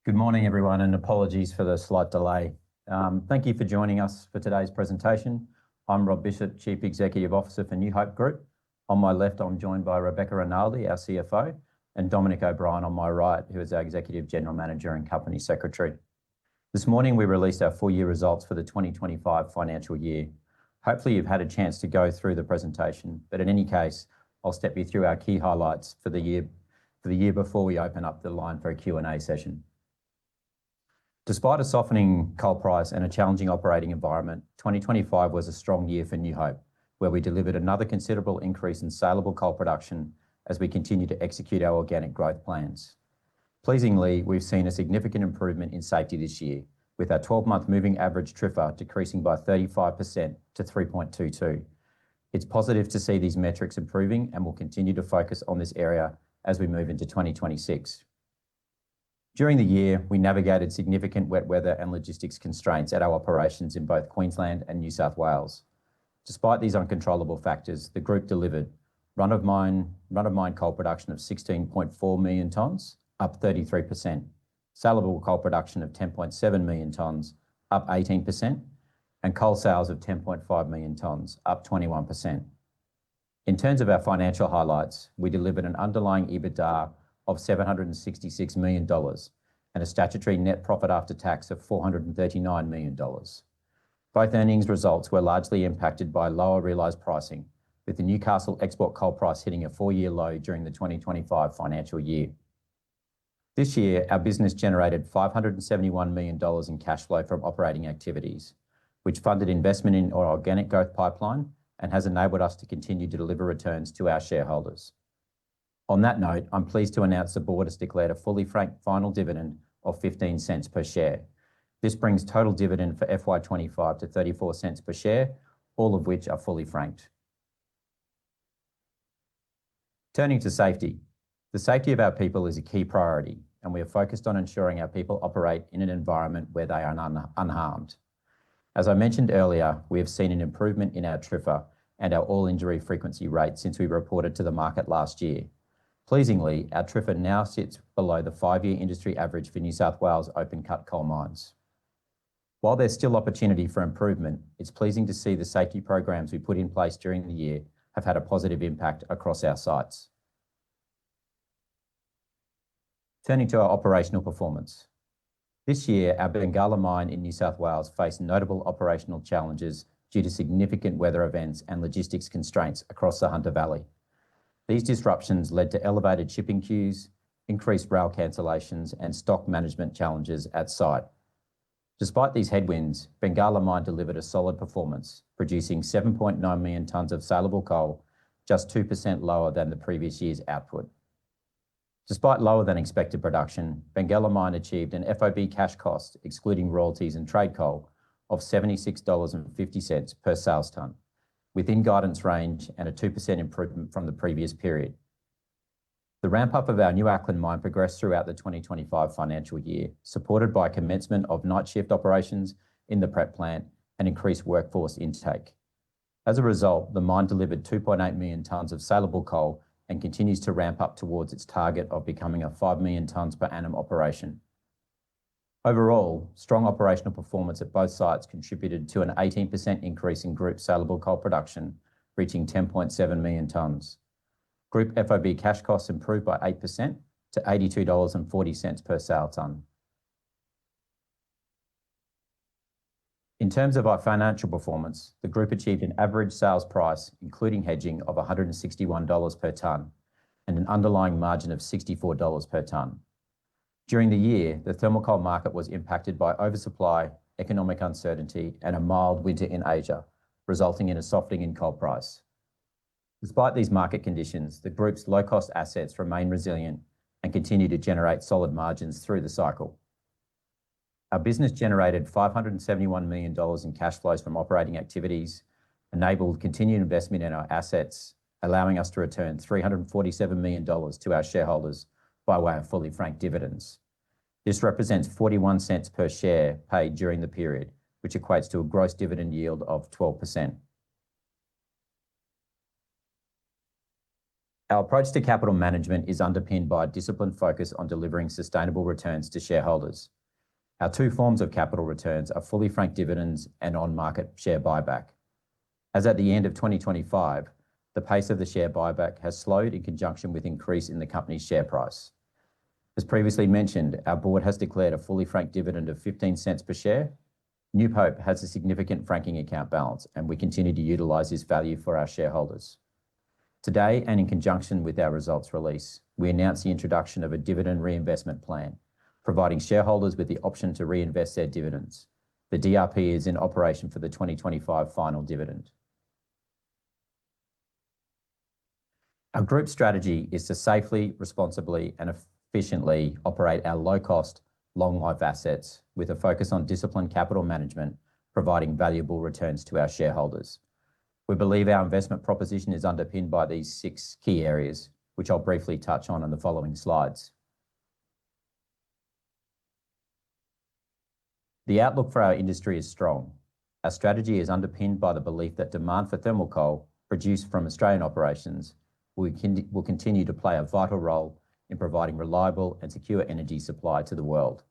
Good morning, everyone, and apologies for the slight delay. Thank you for joining us for today's presentation. I'm Rob Bishop, Chief Executive Officer for New Hope Group. On my left, I'm joined by Rebecca Rinaldi, our CFO, and Dominic O'Brien on my right, who is our Executive General Manager and Company Secretary. This morning, we released our full-year results for the 2025 financial year. Hopefully, you've had a chance to go through the presentation, but in any case, I'll step you through our key highlights for the year before we open up the line for a Q&A session. Despite a softening coal price and a challenging operating environment, 2025 was a strong year for New Hope, where we delivered another considerable increase in saleable coal production as we continue to execute our organic growth plans. Pleasingly, we've seen a significant improvement in safety this year, with our 12-month moving average TRIFR decreasing by 35% to 3.22. It's positive to see these metrics improving, and we'll continue to focus on this area as we move into 2026. During the year, we navigated significant wet weather and logistics constraints at our operations in both Queensland and New South Wales. Despite these uncontrollable factors, the group delivered run-of-mine coal production of 16.4 million tonnes, up 33%, saleable coal production of 10.7 million tonnes, up 18%, and coal sales of 10.5 million tonnes, up 21%. In terms of our financial highlights, we delivered an underlying EBITDA of $766 million and a statutory net profit after tax of $439 million. Both earnings results were largely impacted by lower realised pricing, with the Newcastle export coal price hitting a four-year low during the 2025 financial year. This year, our business generated $571 million in cash flow from operating activities, which funded investment in our organic growth pipeline and has enabled us to continue to deliver returns to our shareholders. On that note, I'm pleased to announce the board has declared a fully franked final dividend of 15 cents per share. This brings total dividend for FY25 to 34 cents per share, all of which are fully franked. Turning to safety, the safety of our people is a key priority, and we are focused on ensuring our people operate in an environment where they are unharmed. As I mentioned earlier, we have seen an improvement in our TRIFR and our all-injury frequency rate since we reported to the market last year. Pleasingly, our TRIFR now sits below the five-year industry average for New South Wales open-cut coal mines. While there's still opportunity for improvement, it's pleasing to see the safety programs we put in place during the year have had a positive impact across our sites. Turning to our operational performance. This year, our Bengalla mine in New South Wales faced notable operational challenges due to significant weather events and logistics constraints across the Hunter Valley. These disruptions led to elevated shipping queues, increased rail cancellations, and stock management challenges at site. Despite these headwinds, Bengalla mine delivered a solid performance, producing 7.9 million tonnes of saleable coal, just 2% lower than the previous year's output. Despite lower than expected production, Bengalla mine achieved an FOB cash cost, excluding royalties and trade coal, of $76.50 per sales tonne, within guidance range and a 2% improvement from the previous period. The ramp-up of our New Acland mine progressed throughout the 2025 financial year, supported by commencement of night shift operations in the prep plant and increased workforce intake. As a result, the mine delivered 2.8 million tonnes of saleable coal and continues to ramp up towards its target of becoming a 5 million tonnes per annum operation. Overall, strong operational performance at both sites contributed to an 18% increase in group saleable coal production, reaching 10.7 million tonnes. Group FOB cash costs improved by 8% to $82.40 per sale tonne. In terms of our financial performance, the group achieved an average sales price, including hedging, of $161 per tonne and an underlying margin of $64 per tonne. During the year, the thermal coal market was impacted by oversupply, economic uncertainty, and a mild winter in Asia, resulting in a softening in coal price. Despite these market conditions, the group's low-cost assets remain resilient and continue to generate solid margins through the cycle. Our business generated $571 million in cash flows from operating activities, enabled continued investment in our assets, allowing us to return $347 million to our shareholders by way of fully franked dividends. This represents 41 cents per share paid during the period, which equates to a gross dividend yield of 12%. Our approach to capital management is underpinned by a disciplined focus on delivering sustainable returns to shareholders. Our two forms of capital returns are fully franked dividends and on-market share buyback. As at the end of 2025, the pace of the share buyback has slowed in conjunction with increase in the company's share price. As previously mentioned, our board has declared a fully franked dividend of 0.15 per share. New Hope has a significant franking account balance, and we continue to utilize this value for our shareholders. Today, and in conjunction with our results release, we announced the introduction of a dividend reinvestment plan, providing shareholders with the option to reinvest their dividends. The DRP is in operation for the 2025 final dividend. Our group strategy is to safely, responsibly, and efficiently operate our low-cost, long-life assets with a focus on disciplined capital management, providing valuable returns to our shareholders. We believe our investment proposition is underpinned by these 6 key areas, which I'll briefly touch on in the following slides. The outlook for our industry is strong. Our strategy is underpinned by the belief that demand for thermal coal produced from Australian operations will continue to play a vital role in providing reliable and secure energy supply to the world.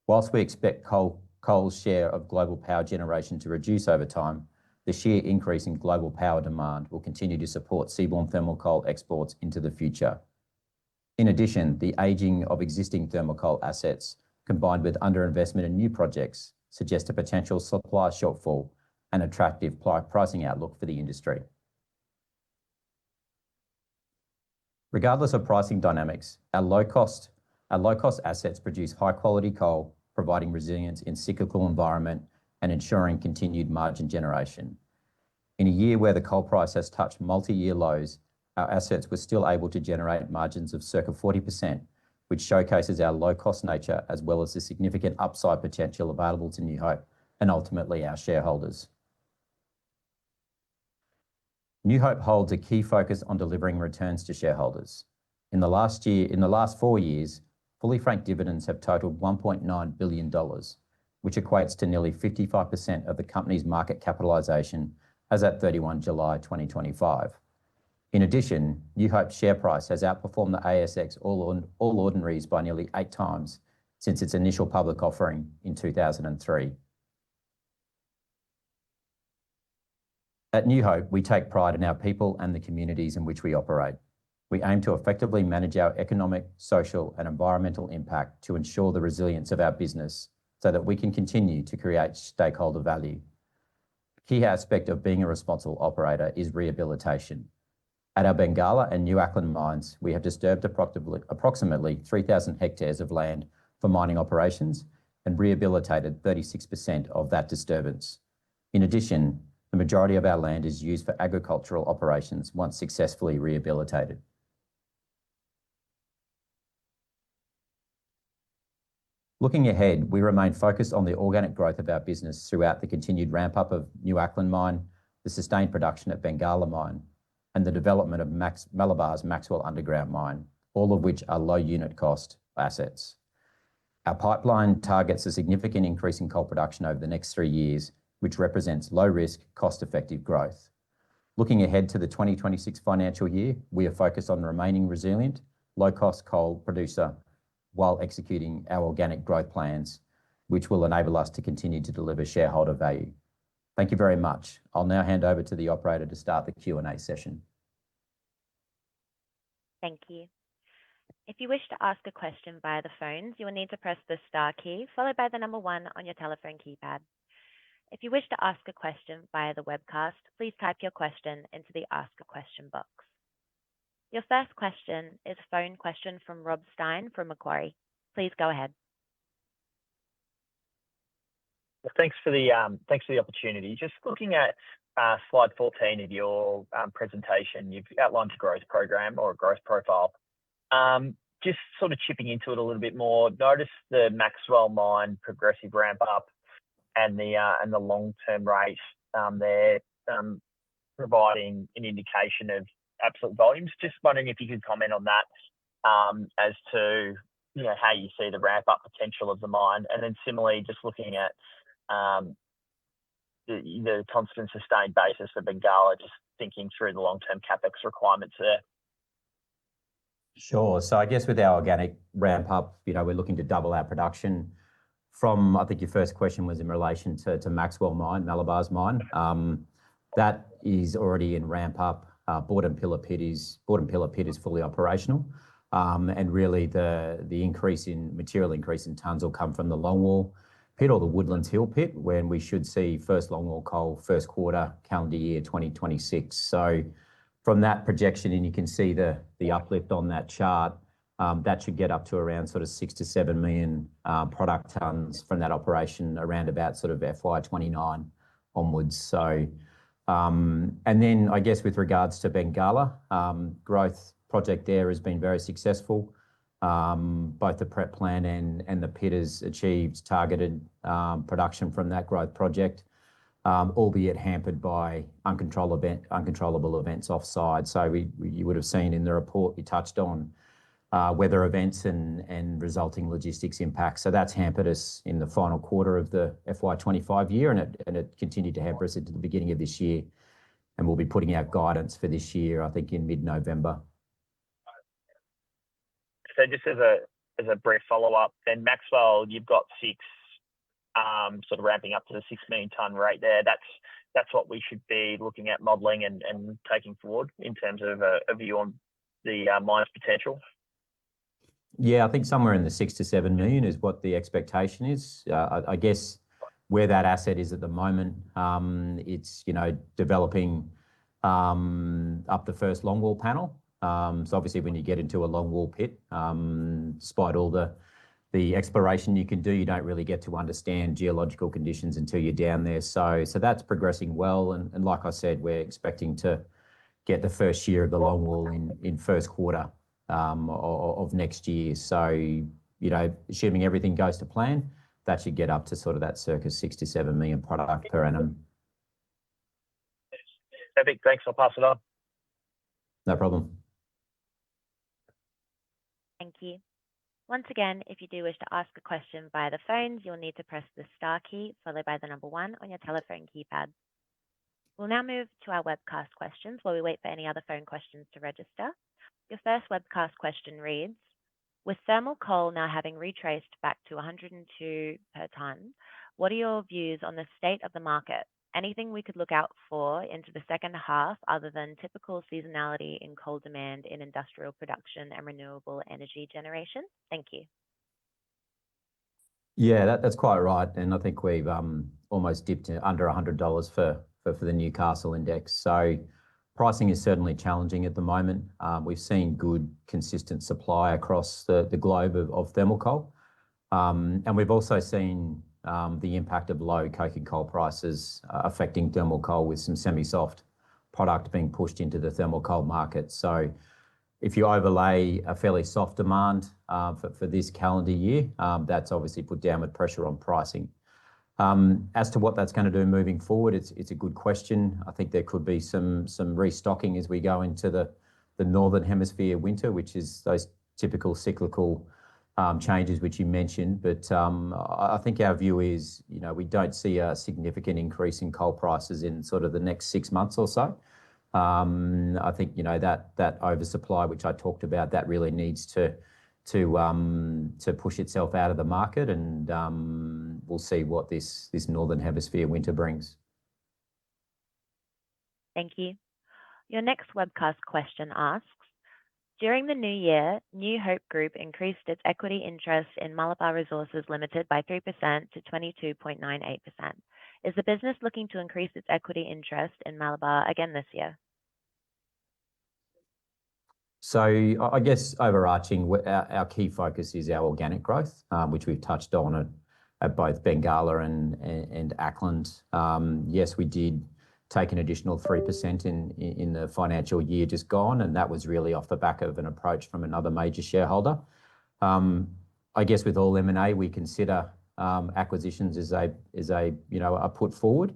Whilst we expect coal's share of global power generation to reduce over time, the sheer increase in global power demand will continue to support seaborne thermal coal exports into the future. In addition, the ageing of existing thermal coal assets, combined with underinvestment in new projects, suggest a potential supply shortfall and attractive pricing outlook for the industry. Regardless of pricing dynamics, our low-cost assets produce high-quality coal, providing resilience in cyclical environment and ensuring continued margin generation. In a year where the coal price has touched multi-year lows, our assets were still able to generate margins of circa 40%, which showcases our low-cost nature as well as the significant upside potential available to New Hope and ultimately our shareholders. New Hope holds a key focus on delivering returns to shareholders. In the last 4 years, fully franked dividends have totaled $1.9 billion, which equates to nearly 55% of the company's market capitalisation as at 31 July 2025. In addition, New Hope's share price has outperformed the ASX All Ordinaries by nearly 8 times since its initial public offering in 2003. At New Hope, we take pride in our people and the communities in which we operate. We aim to effectively manage our economic, social, and environmental impact to ensure the resilience of our business so that we can continue to create stakeholder value. A key aspect of being a responsible operator is rehabilitation. At our Bengalla and New Acland mines, we have disturbed approximately 3,000 hectares of land for mining operations and rehabilitated 36% of that disturbance. In addition, the majority of our land is used for agricultural operations once successfully rehabilitated. Looking ahead, we remain focused on the organic growth of our business throughout the continued ramp-up of New Acland mine, the sustained production at Bengalla mine, and the development of Malabar's Maxwell underground mine, all of which are low unit cost assets. Our pipeline targets a significant increase in coal production over the next 3 years, which represents low-risk, cost-effective growth. Looking ahead to the 2026 financial year, we are focused on remaining resilient, low-cost coal producer while executing our organic growth plans, which will enable us to continue to deliver shareholder value. Thank you very much. I'll now hand over to the operator to start the Q&A session. Thank you. If you wish to ask a question via the phones, you will need to press the star key followed by the number 1 on your telephone keypad. If you wish to ask a question via the webcast, please type your question into the Ask a Question box. Your first question is a phone question from Rob Stein from Macquarie. Please go ahead. Well, thanks for the opportunity. Just looking at slide 14 of your presentation, you've outlined a growth program or a growth profile. Just sort of chipping into it a little bit more, notice the Maxwell mine progressive ramp up and the long-term rate there providing an indication of absolute volumes. Just wondering if you could comment on that as to how you see the ramp up potential of the mine, and then similarly just looking at the constant sustained basis of Bengalla, just thinking through the long-term capex requirements there. Sure. So I guess with our organic ramp up, we're looking to double our production from, I think your first question was in relation to Maxwell Mine, Malabar's mine. That is already in ramp up. Board and pillar pit is fully operational. And really the material increase in tonnes will come from the longwall pit or the Woodlands Hill pit, when we should see first longwall coal first quarter calendar year 2026. So from that projection, and you can see the uplift on that chart, that should get up to around sort of 6 to 7 million product tonnes from that operation around about sort of FY29 onwards. So, and then I guess with regards to Bengala, growth project there has been very successful. Both the prep plant and the pit has achieved targeted production from that growth project, albeit hampered by uncontrollable events offside. So you would have seen in the report we touched on weather events and resulting logistics impacts. So that's hampered us in the final quarter of the FY25 year, and it continued to hamper us into the beginning of this year. And we'll be putting out guidance for this year, I think, in mid-November. So just as a brief follow-up, then Maxwell, you've got 6 sort of ramping up to the 6 million tonne rate there. That's what we should be looking at modelling and taking forward in terms of a view on the mine's potential. Yeah, I think somewhere in the 6 to 7 million is what the expectation is. I guess where that asset is at the moment, it's developing up the first longwall panel. So obviously when you get into a longwall pit, despite all the exploration you can do, you don't really get to understand geological conditions until you're down there. So that's progressing well. And like I said, we're expecting to get the first year of the longwall in first quarter of next year. So, assuming everything goes to plan, that should get up to sort of that circa 6 to 7 million product per annum. Epic, thanks. I'll pass it on. No problem. Thank you. Once again, if you do wish to ask a question via the phones, you'll need to press the star key followed by the number 1 on your telephone keypad. We'll now move to our webcast questions while we wait for any other phone questions to register. Your first webcast question reads, with thermal coal now having retraced back to 102 per tonne, what are your views on the state of the market? Anything we could look out for into the second half other than typical seasonality in coal demand in industrial production and renewable energy generation? Thank you. Yeah, that's quite right. And I think we've almost dipped under $100 for the Newcastle index. So pricing is certainly challenging at the moment. We've seen good, consistent supply across the globe of thermal coal. And we've also seen the impact of low coking coal prices affecting thermal coal, with some semi-soft product being pushed into the thermal coal market. So if you overlay a fairly soft demand for this calendar year, that's obviously put downward pressure on pricing. As to what that's going to do moving forward, it's a good question. I think there could be some restocking as we go into the Northern Hemisphere winter, which is those typical cyclical changes which you mentioned. But I think our view is, we don't see a significant increase in coal prices in sort of the next 6 months or so. I think, that oversupply, which I talked about, that really needs to push itself out of the market, and we'll see what this Northern Hemisphere winter brings. Thank you. Your next webcast question asks, during the new year, New Hope Group increased its equity interest in Malabar Resources Limited by 3% to 22.98%. Is the business looking to increase its equity interest in Malabar again this year? So I guess overarching, our key focus is our organic growth, which we've touched on at both Bengala and Acland. Yes, we did take an additional 3% in the financial year just gone, and that was really off the back of an approach from another major shareholder. I guess with all M&A, we consider acquisitions as a put forward.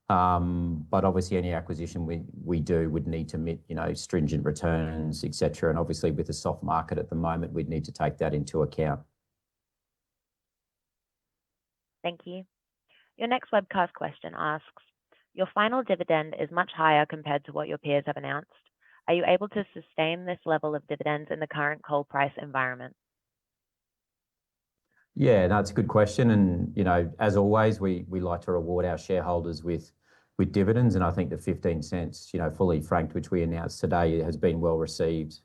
But obviously any acquisition we do would need to meet, stringent returns, etc. And obviously with the soft market at the moment, we'd need to take that into account. Thank you. Your next webcast question asks, your final dividend is much higher compared to what your peers have announced. Are you able to sustain this level of dividends in the current coal price environment? Yeah, no, it's a good question. And, you know, as always, we like to reward our shareholders with dividends. And I think the 15 cents, you know, fully franked, which we announced today, has been well received.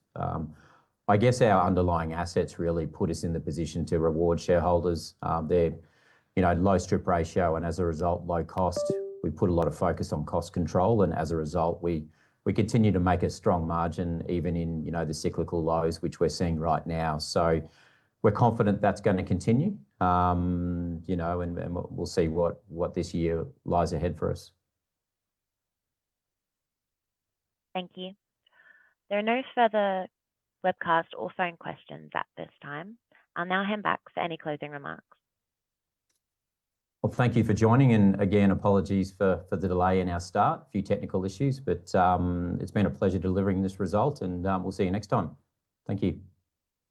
I guess our underlying assets really put us in the position to reward shareholders. They're, you know, low strip ratio and as a result, low cost. We put a lot of focus on cost control, and as a result, we continue to make a strong margin even in, you know, the cyclical lows, which we're seeing right now. So we're confident that's going to continue, you know, and we'll see what this year lies ahead for us. Thank you. There are no further webcast or phone questions at this time. I'll now hand back for any closing remarks. Well, thank you for joining, and again, apologies for the delay in our start, a few technical issues, but it's been a pleasure delivering this result, and we'll see you next time. Thank you.